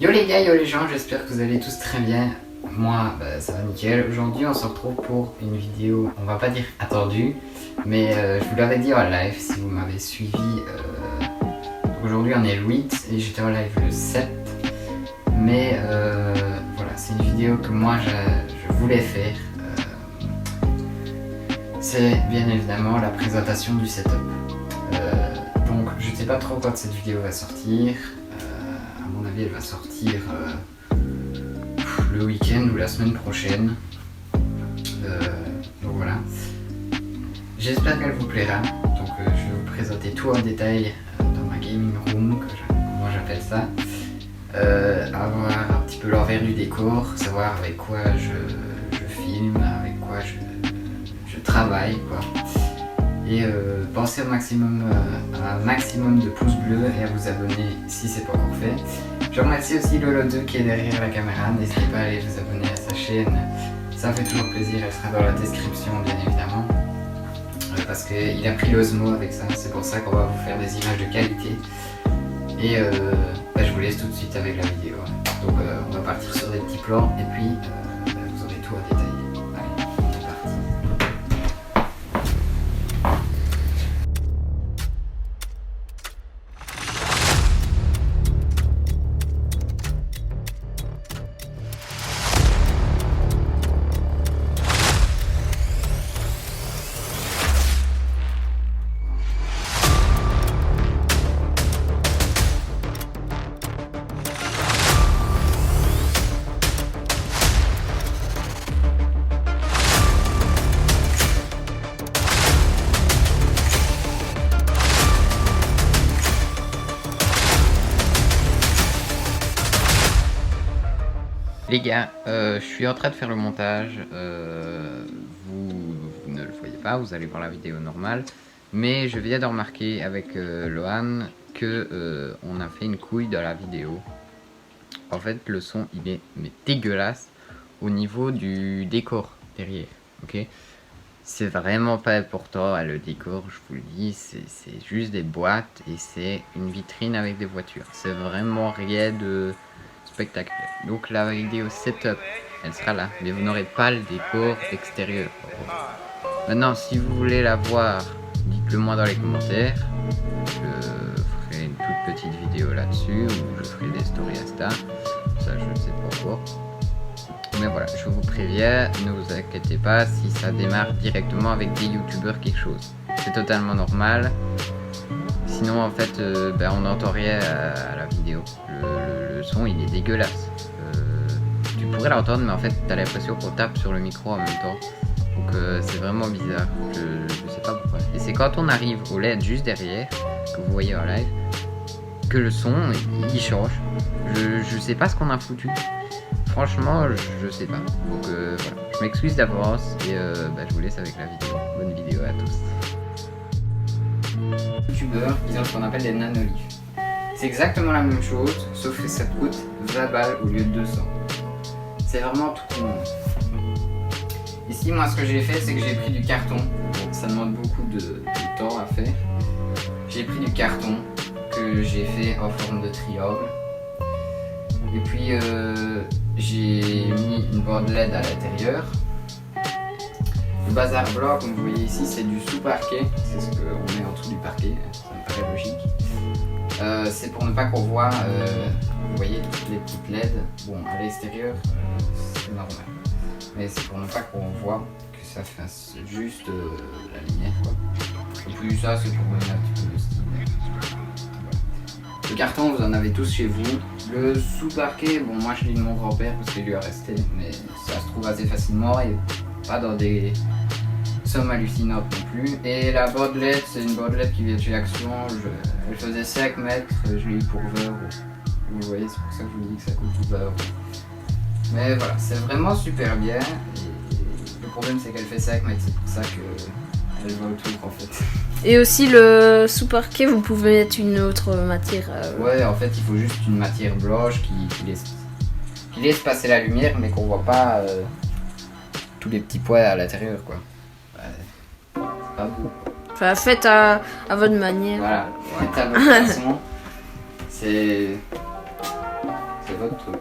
Yo les gars, yo les gens, j'espère que vous allez tous très bien. Moi, ça va nickel. Aujourd'hui, on se retrouve pour une vidéo, on va pas dire attendue, mais je vous l'avais dit en live si vous m'avez suivi. Aujourd'hui, on est le 8 et j'étais en live le 7. Mais voilà, c'est une vidéo que moi je voulais faire. C'est bien évidemment la présentation du setup. Donc, je sais pas trop quand cette vidéo va sortir. À mon avis, elle va sortir le week-end ou la semaine prochaine. Donc voilà. J'espère qu'elle vous plaira. Donc je vais vous présenter tout en détail dans ma gaming room, moi j'appelle ça. Avoir un petit peu l'envers du décor, savoir avec quoi je filme, avec quoi je travaille, quoi. Et pensez au maximum, à un maximum de pouces bleus et à vous abonner si c'est pas encore fait. Je remercie aussi Lolo2 qui est derrière la caméra, n'hésitez pas à aller vous abonner à sa chaîne, ça fait toujours plaisir, elle sera dans la description bien évidemment. Parce qu'il a pris l'Osmo avec ça, c'est pour ça qu'on va vous faire des images de qualité. Et je vous laisse tout de suite avec la vidéo. Donc on va partir sur des petits plans et puis vous aurez tout en détail. Allez, c'est parti. Les gars, je suis en train de faire le montage, vous ne le voyez pas, vous allez voir la vidéo normale, mais je viens de remarquer avec Lohan que on a fait une couille dans la vidéo. En fait, le son il est dégueulasse au niveau du décor derrière, ok? C'est vraiment pas important le décor, je vous le dis, c'est juste des boîtes et c'est une vitrine avec des voitures. C'est vraiment rien de spectaculaire. Donc la vidéo setup, elle sera là, mais vous n'aurez pas le décor extérieur. Maintenant, si vous voulez la voir, dites-le moi dans les commentaires. Je ferai une toute petite vidéo là-dessus, ou je ferai des stories Insta. Ça, je ne sais pas encore. Mais voilà, je vous préviens, ne vous inquiétez pas si ça démarre directement avec des youtubeurs quelque chose. C'est totalement normal. Sinon, en fait, on n'entend rien à la vidéo. Le son, il est dégueulasse. Tu pourrais l'entendre, mais en fait, t'as l'impression qu'on tape sur le micro en même temps. Donc, c'est vraiment bizarre. Je sais pas pourquoi. Et c'est quand on arrive au LED juste derrière, que vous voyez en live, que le son, il change. Je sais pas ce qu'on a foutu. Franchement, je sais pas. Donc, voilà. Je m'excuse d'avance et je vous laisse avec la vidéo. Bonne vidéo à tous. Youtubeurs, ils ont ce qu'on appelle des nanoliths. C'est exactement la même chose, sauf que ça coûte 20 balles au lieu de 200. C'est vraiment tout le monde. Ici, moi, ce que j'ai fait, c'est que j'ai pris du carton. Bon, ça demande beaucoup de temps à faire. J'ai pris du carton que j'ai fait en forme de triangle. Et puis, j'ai mis une bande LED à l'intérieur. Le bazar blanc, comme vous voyez ici, c'est du sous-parquet. C'est ce qu'on met en dessous du parquet, ça me paraît logique. C'est pour ne pas qu'on voit, vous voyez, toutes les petites LED. Bon, à l'extérieur, c'est normal. Mais c'est pour ne pas qu'on voit que ça fasse juste la lumière, quoi. Et puis ça, c'est pour donner un petit peu de style. Voilà. Le carton, vous en avez tous chez vous. Le sous-parquet, bon, moi je l'ai de mon grand-père parce qu'il lui a resté. Mais ça se trouve assez facilement et pas dans des sommes hallucinantes non plus. Et la bande LED, c'est une bande LED qui vient de chez Action. Elle faisait 5 mètres, je l'ai eu pour 20 €. Vous voyez, c'est pour ça que je vous dis que ça coûte 20 €. Mais voilà, c'est vraiment super bien. Et le problème, c'est qu'elle fait 5 mètres, c'est pour ça qu'elle va autour en fait. Et aussi le sous-parquet, vous pouvez mettre une autre matière. Ouais, en fait, il faut juste une matière blanche qui laisse passer la lumière, mais qu'on voit pas tous les petits points à l'intérieur, quoi. C'est pas beau. Enfin, faites à votre manière. Voilà, faites à votre façon. C'est votre truc.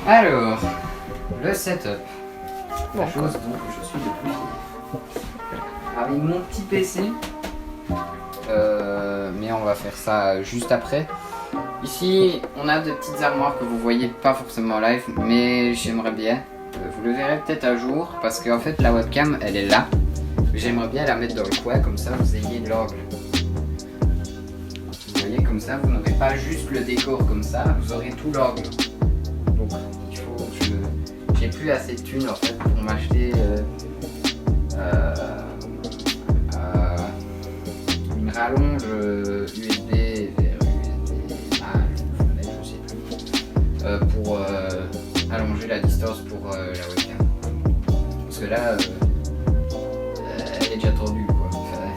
Alors, le setup. La chose dont je suis le plus fier. Avec mon petit PC. Mais on va faire ça juste après. Ici, on a de petites armoires que vous voyez pas forcément en live, mais j'aimerais bien. Vous le verrez peut-être un jour, parce qu'en fait la webcam elle est là. J'aimerais bien la mettre dans le coin, comme ça vous ayez de l'angle. Vous voyez, comme ça vous n'aurez pas juste le décor comme ça, vous aurez tout l'angle. Donc il faut que j'ai plus assez de thunes en fait pour m'acheter une rallonge USB vers USB je sais plus, pour allonger la distance pour la webcam. Parce que là elle est déjà tendue quoi. Enfin,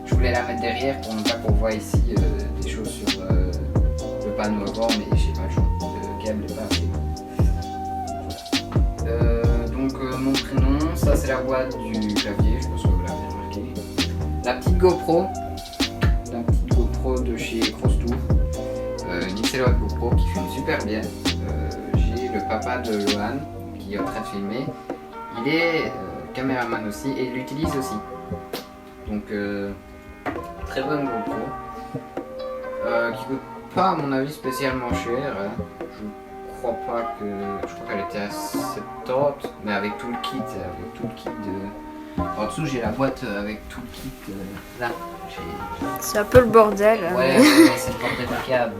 je voulais la mettre derrière pour ne pas qu'on voit ici des choses sur le panneau avant, mais j'ai pas le choix, le câble est pas assez long. Donc mon prénom, ça c'est la boîte du clavier, je pense que vous l'avez remarqué. La petite GoPro de chez Crosstour, une excellente GoPro qui filme super bien. J'ai le papa de Lohan qui est en train de filmer, il est caméraman aussi et il l'utilise aussi. Donc très bonne GoPro qui coûte pas à mon avis spécialement cher. Je crois qu'elle était à 70, mais avec tout le kit, de... En dessous j'ai la boîte avec tout le kit là. C'est un peu le bordel. Ouais, c'est le bordel du câble.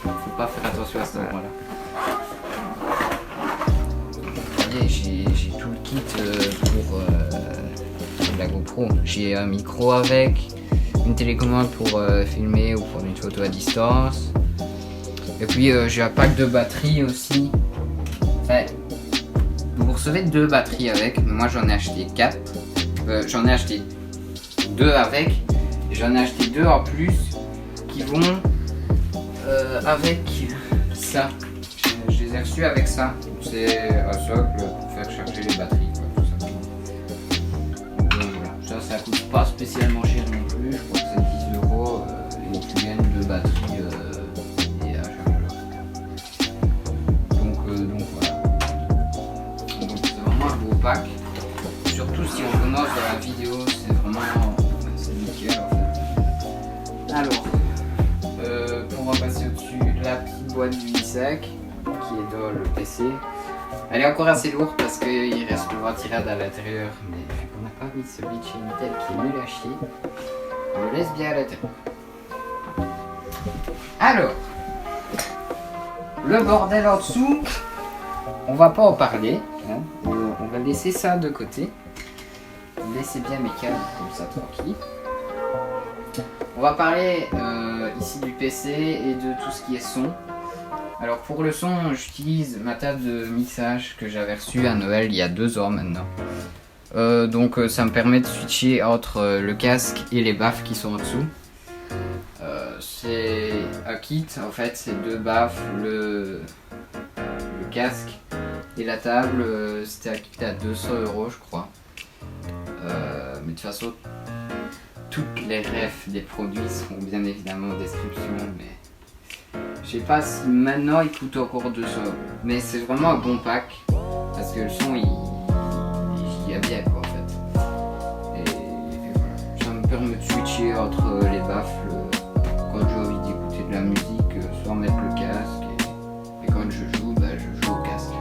Faut pas faire attention à ce moment-là. J'ai tout le kit pour la GoPro. J'ai un micro avec, une télécommande pour filmer ou prendre une photo à distance. Et puis j'ai un pack de batterie aussi. Enfin, vous recevez 2 batteries avec, mais moi j'en ai acheté 4. J'en ai acheté 2 avec, et j'en ai acheté 2 en plus qui vont avec ça. Je les ai reçus avec ça. C'est un socle pour faire charger les batteries, quoi, tout simplement. Donc voilà, ça coûte pas spécialement cher non plus. Je crois que c'est 10 € et tu gagnes 2 batteries et un chargeur. Donc voilà. Donc c'est vraiment un beau pack. Surtout si on commence dans la vidéo, c'est vraiment nickel en fait. Alors, on va passer au-dessus la petite boîte du i5 qui est dans le PC. Elle est encore assez lourde parce qu'il reste le ventilade à l'intérieur, mais vu qu'on n'a pas mis celui de chez Intel qui est nul à chier, on le laisse bien à l'intérieur. Alors, le bordel en dessous, on va pas en parler, hein. On va laisser ça de côté. Laissez bien mes câbles comme ça tranquille. On va parler ici du PC et de tout ce qui est son. Alors pour le son, j'utilise ma table de mixage que j'avais reçue à Noël il y a 2 ans maintenant. Donc ça me permet de switcher entre le casque et les baffes qui sont en dessous. C'est un kit en fait, c'est 2 baffes, le casque et la table. C'était un kit à 200 € je crois. Mais de toute façon, toutes les refs des produits seront bien évidemment en description, mais je sais pas si maintenant il coûte encore 200 €. Mais c'est vraiment un bon pack parce que le son il y a bien quoi en fait. Et voilà, ça me permet de switcher entre les baffles quand j'ai envie d'écouter de la musique sans mettre le casque et quand je joue, je joue au casque.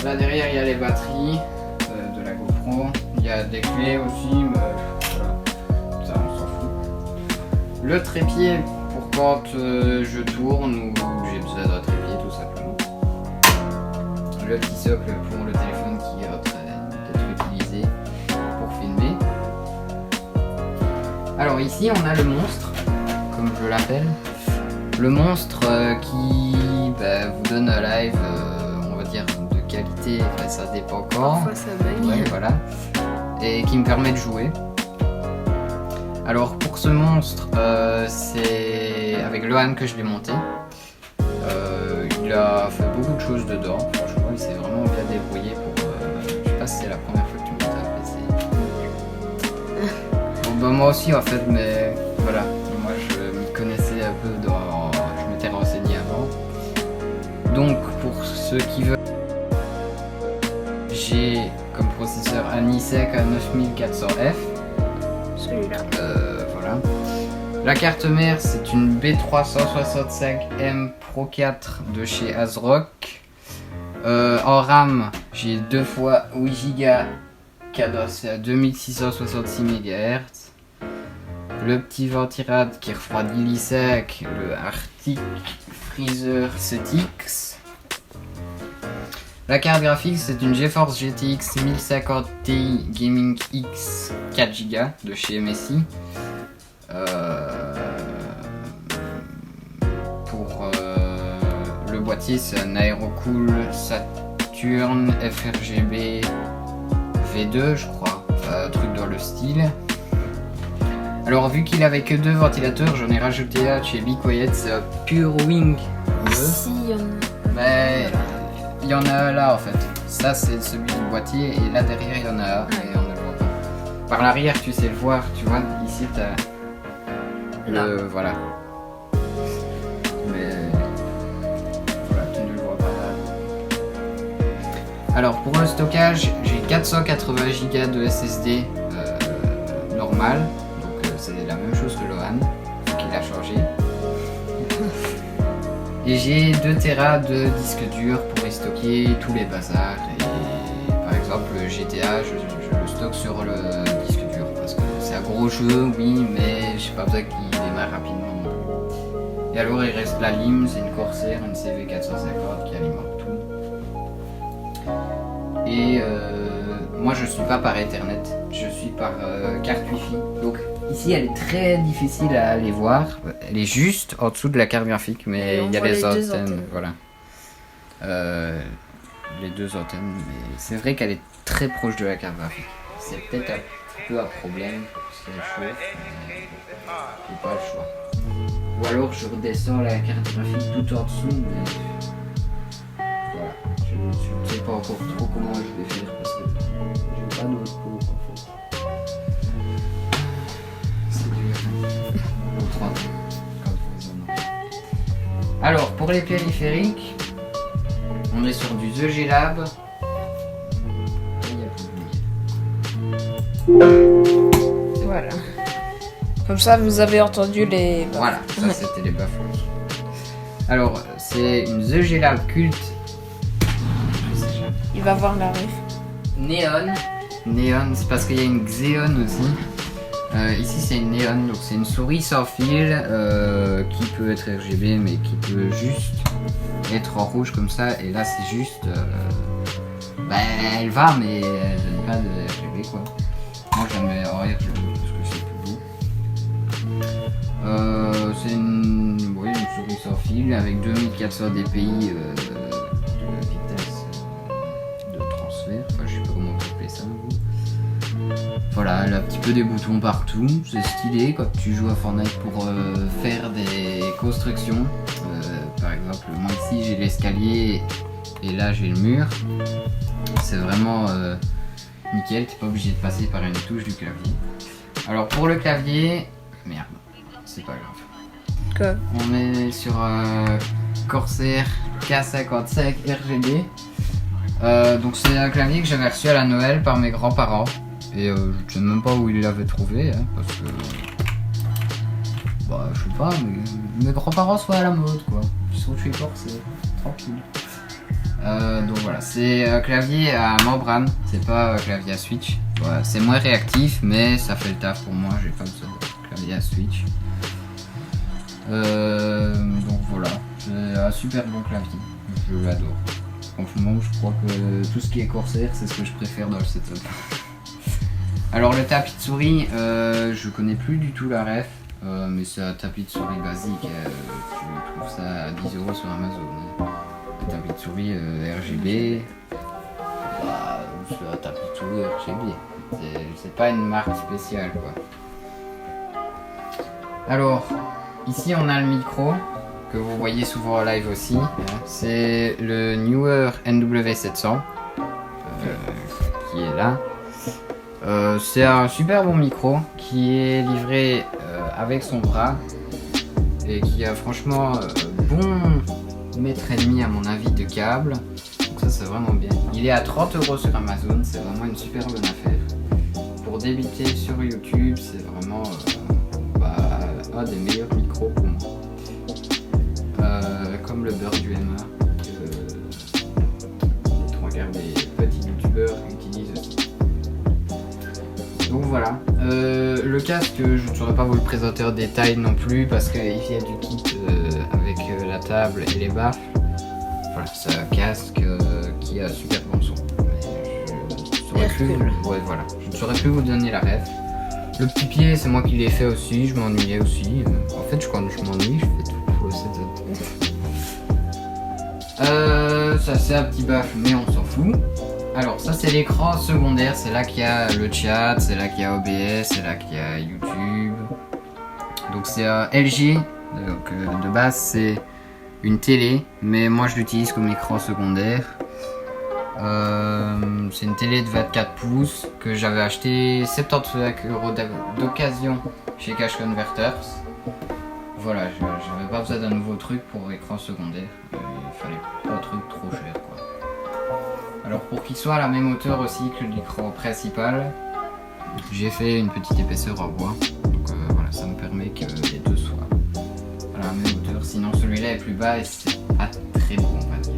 Là derrière il y a les batteries de la GoPro, il y a des clés aussi, mais voilà, ça on s'en fout. Le trépied pour quand je tourne ou j'ai besoin d'un trépied tout simplement. Le petit socle pour le téléphone qui est en train d'être utilisé pour filmer. Alors ici on a le monstre, comme je l'appelle. Le monstre qui vous donne un live, on va dire, de qualité, enfin, ça dépend encore. Parfois ça baigne. Ouais, voilà. Et qui me permet de jouer. Alors pour ce monstre, c'est avec Lohan que je l'ai monté. Il a fait beaucoup de choses dedans, franchement il s'est vraiment bien débrouillé pour... je sais pas si c'est la première fois que tu montes un PC. Bon, moi aussi en fait, mais voilà, moi je m'y connaissais ceux qui veulent. J'ai comme processeur un i5 à 9400F. Celui-là. Voilà. La carte mère, c'est une B365M Pro 4 de chez ASRock. En RAM, j'ai 2 fois 8 Go cadencé à 2666 MHz. Le petit ventirad qui refroidit l'i5, le Arctic Freezer 7X. La carte graphique, c'est une GeForce GTX 1050 Ti Gaming X 4 Go de chez MSI. Pour le boîtier, c'est un Aerocool Saturn FRGB V2, je crois, un truc dans le style. Alors, vu qu'il avait que 2 ventilateurs, j'en ai rajouté un chez Be Quiet, c'est un Pure Wing 2. Ici, il y en a. Mais il y en a là en fait. Ça, c'est celui du boîtier, et là derrière, il y en a un, et on ne le voit pas. Par l'arrière, tu sais le voir, tu vois, ici, t'as. Le. Voilà. Mais. Voilà, tu ne le vois pas là. Alors, pour le stockage, j'ai 480 Go de SSD normal. C'est la même chose que Lohan, qu'il a changé. Et j'ai 2 Tera de disque dur pour y stocker tous les bazars. Et par exemple, le GTA, je le stocke sur le disque dur parce que c'est un gros jeu, oui, mais j'ai pas besoin qu'il démarre rapidement. Et alors, il reste la LIM, c'est une Corsair, une CV450 qui alimente tout. Et moi, je suis pas par Ethernet, je suis par carte Wi-Fi. Donc, ici, elle est très difficile à aller voir. Elle est juste en dessous de la carte graphique, mais il y a les antennes. Voilà. Les 2 antennes. Mais c'est vrai qu'elle est très proche de la carte graphique. C'est peut-être un petit peu un problème. C'est chaud. Mais j'ai pas le choix. Ou alors je redescends la carte graphique tout en dessous. Mais voilà. Je ne sais pas encore trop comment je vais faire parce que j'ai pas d'autre pour en fait. Alors, pour les périphériques, on est sur du The G-Lab. Voilà. Comme ça, vous avez entendu les. Voilà, ça c'était les baffles. Alors, c'est une The G-Lab culte. Il va voir la ref. Néon. Néon, c'est parce qu'il y a une Xeon aussi. Ici c'est une Néon, donc c'est une souris sans fil qui peut être RGB mais qui peut juste être en rouge comme ça. Et là c'est juste, elle va mais elle donne pas de RGB quoi. Moi j'aime en RGB parce que c'est plus beau. C'est une souris sans fil avec 2400 dpi de vitesse de transfert. Enfin je sais pas comment on peut appeler ça. Voilà, elle a un petit peu des boutons partout, c'est stylé quand tu joues à Fortnite pour faire des constructions. Par exemple, moi ici j'ai l'escalier et là j'ai le mur. C'est vraiment nickel, t'es pas obligé de passer par une touche du clavier. Alors pour le clavier, merde, c'est pas grave. Quoi ? On est sur un Corsair K55 RGB. Donc c'est un clavier que j'avais reçu à la Noël par mes grands-parents. Et je sais même pas où ils l'avaient trouvé, hein, parce que... Bah, je sais pas, mais mes grands-parents sont à la mode, quoi. Ils sont chez Corsair, tranquille. Donc voilà, c'est un clavier à membrane, c'est pas un clavier à switch. Voilà, c'est moins réactif, mais ça fait le taf pour moi, j'ai pas besoin de clavier à switch. Donc voilà, c'est un super bon clavier, je l'adore. Franchement, je crois que tout ce qui est Corsair, c'est ce que je préfère dans le setup. Alors le tapis de souris, je connais plus du tout la ref, mais c'est un tapis de souris basique, tu trouves ça à 10 € sur Amazon. Un tapis de souris RGB, bah, c'est un tapis de souris RGB, c'est pas une marque spéciale quoi. Alors, ici on a le micro, que vous voyez souvent en live aussi, c'est le Newer NW700, qui est là. C'est un super bon micro qui est livré avec son bras et qui a franchement m à mon avis de câble. Donc ça c'est vraiment bien. Il est à 30 € sur Amazon, c'est vraiment une super bonne affaire. Pour débuter sur YouTube, c'est vraiment un des meilleurs micros pour moi. Comme le beurre du MA que les trois quarts des petits youtubeurs utilisent aussi. Donc voilà. Le casque, je ne saurais pas vous le présenter en détail non plus parce qu'il vient du kit avec la table et les baffles. Voilà, c'est un casque qui a super bon son. Je ne saurais plus vous donner la ref. Le petit pied, c'est moi qui l'ai fait aussi, je m'ennuyais aussi. En fait, quand je m'ennuie, je fais tout pour le setup. Ça c'est un petit baffle, mais on s'en fout. Alors ça c'est l'écran secondaire, c'est là qu'il y a le chat, c'est là qu'il y a OBS, c'est là qu'il y a YouTube. Donc c'est LG, donc de base c'est une télé, mais moi je l'utilise comme écran secondaire. C'est une télé de 24 pouces que j'avais acheté 75 € d'occasion chez Cash Converters. Voilà, j'avais pas besoin d'un nouveau truc pour écran secondaire. Il fallait pas un truc trop cher quoi. Alors pour qu'il soit à la même hauteur aussi que l'écran principal, j'ai fait une petite épaisseur en bois. Donc voilà, ça me permet que les deux soient à la même hauteur. Sinon celui-là est plus bas et c'est pas très beau on va dire.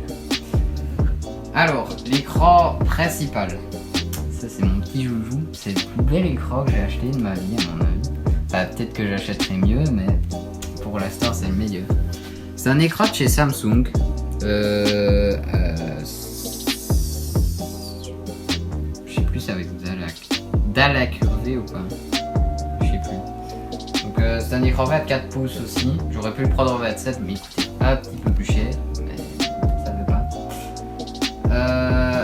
Alors, l'écran principal. Ça c'est mon petit joujou. C'est le plus bel écran que j'ai acheté de ma vie à mon avis. Enfin, peut-être que j'achèterai mieux, mais pour l'instant c'est le meilleur. C'est un écran de chez Samsung. Je sais plus c'est avec dalle à curver ou pas. Je sais plus. Donc c'est un écran 24 pouces aussi. J'aurais pu le prendre en 27 mais il coûtait un petit peu plus cher. Mais ça ne veut pas.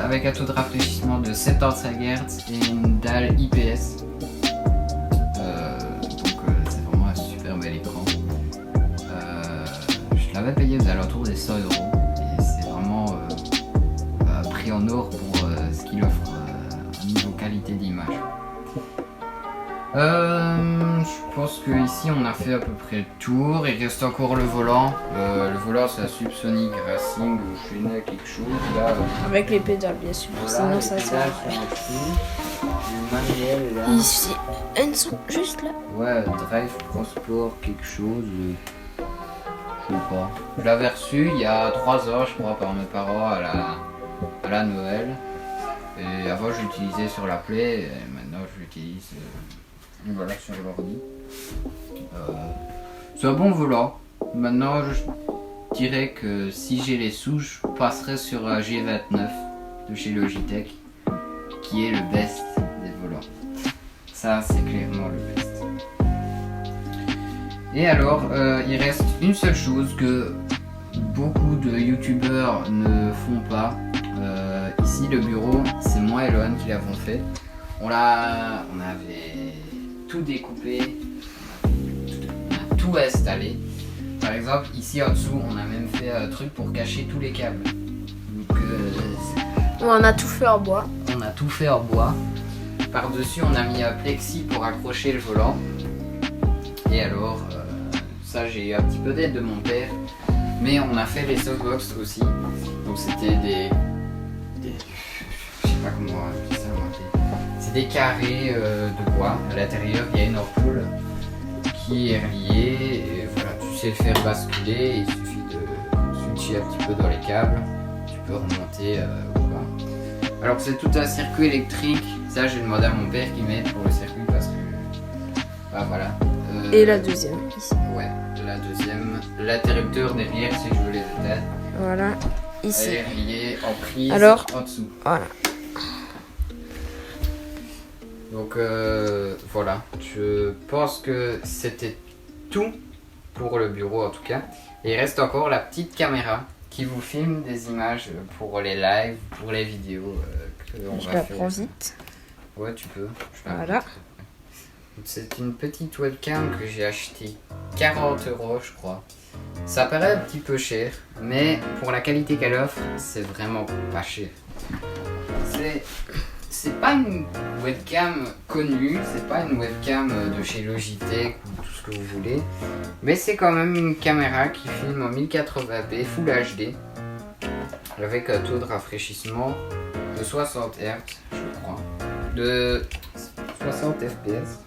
Avec un taux de rafraîchissement de 75 Hz et une dalle IPS. Je l'avais payé aux alentours des 100 € et c'est vraiment pris en or pour ce qu'il offre au niveau qualité d'image. Je pense que ici on a fait à peu près le tour. Il reste encore le volant. Le volant c'est un Subsonic Racing ou je sais pas quelque chose là. Avec les pédales bien sûr. Voilà, Sinon ça sert à rien. Le manuel là. Ici, elles sont juste là. Ouais, Drive Pro Sport quelque chose. Je sais pas. Je l'avais reçu il y a 3 ans je crois par mes parents à la Noël. Et avant je l'utilisais sur la Play et maintenant je l'utilise voilà, sur l'ordi. C'est un bon volant. Maintenant je dirais que si j'ai les sous je passerai sur un G29 de chez Logitech qui est le best des volants. Ça c'est clairement le best. Et alors, il reste une seule chose que beaucoup de youtubeurs ne font pas. Ici, le bureau, c'est moi et Lohan qui l'avons fait. On avait tout découpé, on a tout installé. Par exemple, ici en dessous, on a même fait un truc pour cacher tous les câbles. Donc, On a tout fait en bois. on a tout fait en bois. Par-dessus, on a mis un plexi pour accrocher le volant. Et alors, ça j'ai eu un petit peu d'aide de mon père, mais on a fait les softbox aussi. Donc c'était des je sais pas comment appeler ça. C'est des carrés de bois. À l'intérieur il y a une ampoule qui est reliée. Et voilà, tu sais le faire basculer. Il suffit de switcher un petit peu dans les câbles. Tu peux remonter ou pas. Alors c'est tout un circuit électrique. Ça j'ai demandé à mon père qui m'aide pour le circuit parce que bah voilà. Et la deuxième ici. Ouais, la deuxième. L'interrupteur derrière si je veux les éteindre. Voilà, Elle ici. est reliée en prise Alors, en dessous. Voilà. Donc voilà, je pense que c'était tout pour le bureau en tout cas. Et il reste encore la petite caméra qui vous filme des images pour les lives, pour les vidéos que on Je va la faire. prends vite. Ouais, tu peux. Je la Voilà. montre. C'est une petite webcam que j'ai acheté 40 € je crois. Ça paraît un petit peu cher, mais pour la qualité qu'elle offre, c'est vraiment pas cher. C'est c'est pas une webcam connue, c'est pas une webcam de chez Logitech ou tout ce que vous voulez, mais c'est quand même une caméra qui filme en 1080p Full HD avec un taux de rafraîchissement de 60 Hz, je crois, de 60 fps.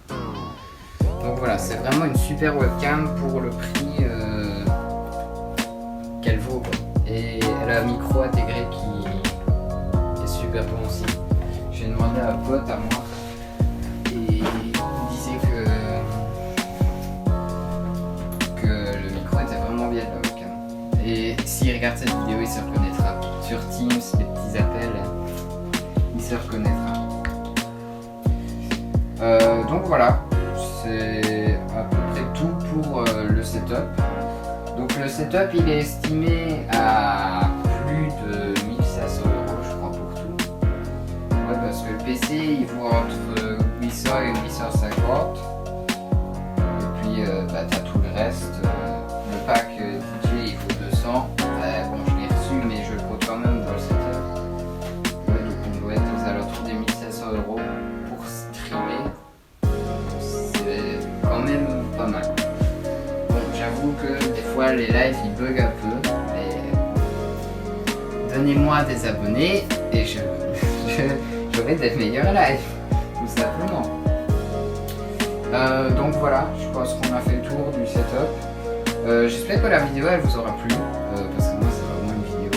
Donc voilà, c'est vraiment une super webcam pour le prix qu'elle vaut, quoi. Et elle a un micro intégré qui est super bon aussi. J'ai demandé à un pote à moi et il me disait que le micro était vraiment bien la webcam. Et s'il regarde cette vidéo, il se reconnaîtra. Sur Teams, les petits appels, il se reconnaîtra. Donc voilà, c'est à peu près tout pour le setup. Donc le setup il est estimé à plus de 1500 €, je crois, pour tout. Ouais, parce que le PC il vaut entre 800 et 850. Et puis t'as tout le reste. Le pack DJ il vaut 200. Bon, je l'ai reçu, mais je le compte quand même dans le setup. Ouais, donc on doit être aux alentours des 1500 € pour streamer. C'est quand même pas mal. Bon, j'avoue que des fois les lives ils bug un peu, mais donnez-moi des abonnés et j'aurai des meilleurs lives, tout simplement. Donc voilà, je pense qu'on a fait le tour du setup. J'espère que la vidéo elle vous aura plu, parce que moi c'est vraiment une vidéo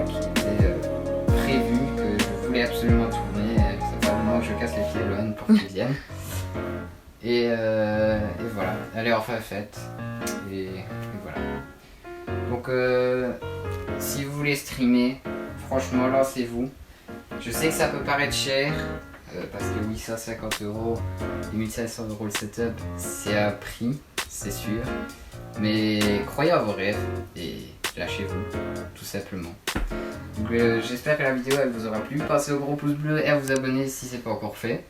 qui était prévue, que je voulais absolument tourner. C'est pas le moment que je casse les pieds loin pour qu'ils viennent. Et voilà, elle est enfin faite. Et voilà. Donc si vous voulez streamer, franchement lancez-vous. Je sais que ça peut paraître cher, parce que 850 € et 1500 € le setup, c'est un prix, c'est sûr. Mais croyez à vos rêves et lâchez-vous, tout simplement. Donc j'espère que la vidéo elle vous aura plu. Passez au gros pouce bleu et à vous abonner si c'est pas encore fait.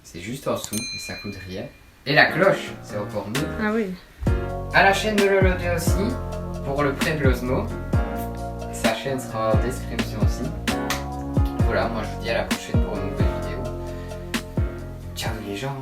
C'est juste en dessous et ça coûte rien. Et la cloche, c'est encore mieux. Ah oui. À la chaîne de Lolodé aussi, pour le prêt de l'Osmo. Sa chaîne sera en description aussi. Voilà, moi je vous dis à la prochaine pour une nouvelle vidéo. Ciao les gens.